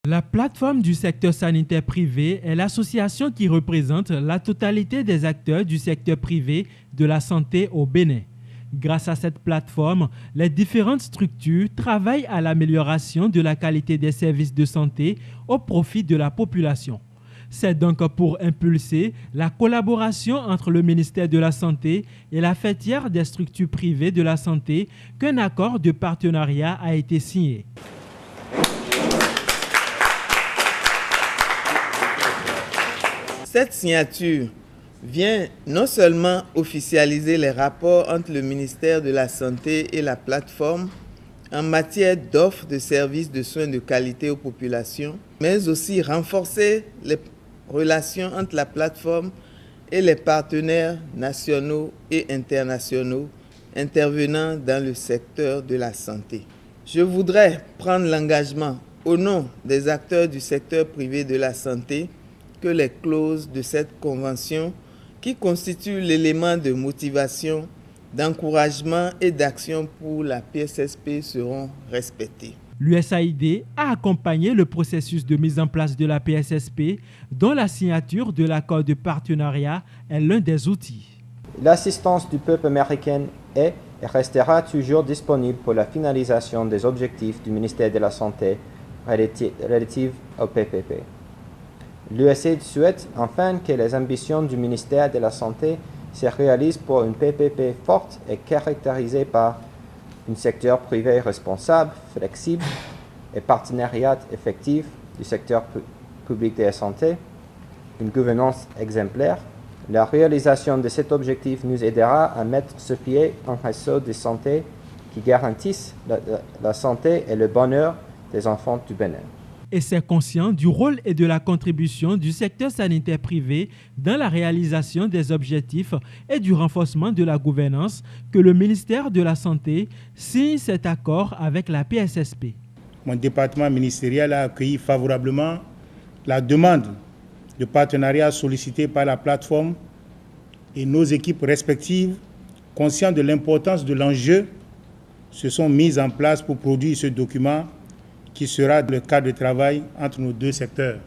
La plateforme du secteur sanitaire privé est l'association qui représente la totalité des acteurs du secteur privé de la santé au Bénin. Grâce à cette plateforme, les différentes structures travaillent à l'amélioration de la qualité des services de santé au profit de la population. C'est donc pour impulser la collaboration entre le ministère de la Santé et la fêtière des structures privées de la santé qu'un accord de partenariat a été signé. Cette signature vient non seulement officialiser les rapports entre le ministère de la Santé et la plateforme en matière d'offres de services de soins de qualité aux populations, mais aussi renforcer les relations entre la plateforme et les partenaires nationaux et internationaux intervenant dans le secteur de la santé. Je voudrais prendre l'engagement au nom des acteurs du secteur privé de la santé que les clauses de cette convention qui constituent l'élément de motivation, d'encouragement et d'action pour la PSSP seront respectées. L'USAID a accompagné le processus de mise en place de la PSSP, dont la signature de l'accord de partenariat est l'un des outils. L'assistance du peuple américain est et restera toujours disponible pour la finalisation des objectifs du ministère de la Santé relatifs au PPP. L'USAID souhaite enfin que les ambitions du ministère de la Santé se réalisent pour une PPP forte et caractérisée par un secteur privé responsable, flexible et partenariat effectif du secteur public de la santé, une gouvernance exemplaire. La réalisation de cet objectif nous aidera à mettre sur pied un réseau de santé qui garantisse la santé et le bonheur des enfants du Bénin. Et c'est conscient du rôle et de la contribution du secteur sanitaire privé dans la réalisation des objectifs et du renforcement de la gouvernance que le ministère de la Santé signe cet accord avec la PSSP. Mon département ministériel a accueilli favorablement la demande de partenariat sollicitée par la plateforme et nos équipes respectives, conscientes de l'importance de l'enjeu, se sont mises en place pour produire ce document qui sera le cadre de travail entre nos deux secteurs.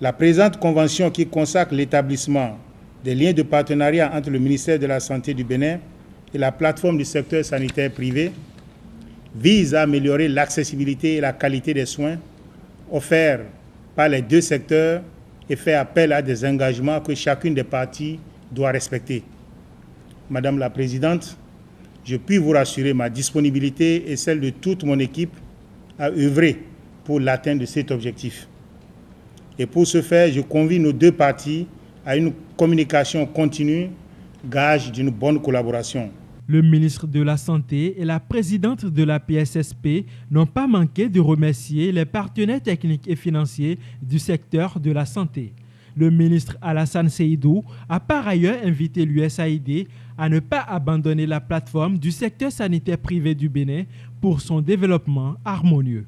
La présente convention qui consacre l'établissement des liens de partenariat entre le ministère de la Santé du Bénin et la plateforme du secteur sanitaire privé vise à améliorer l'accessibilité et la qualité des soins offerts par les deux secteurs et fait appel à des engagements que chacune des parties doit respecter. Madame la Présidente, je puis vous rassurer ma disponibilité et celle de toute mon équipe à œuvrer pour l'atteinte de cet objectif. Et pour ce faire, je convie nos deux parties à une communication continue, gage d'une bonne collaboration. Le ministre de la Santé et la présidente de la PSSP n'ont pas manqué de remercier les partenaires techniques et financiers du secteur de la santé. Le ministre Alassane Seydou a par ailleurs invité l'USAID à ne pas abandonner la plateforme du secteur sanitaire privé du Bénin pour son développement harmonieux.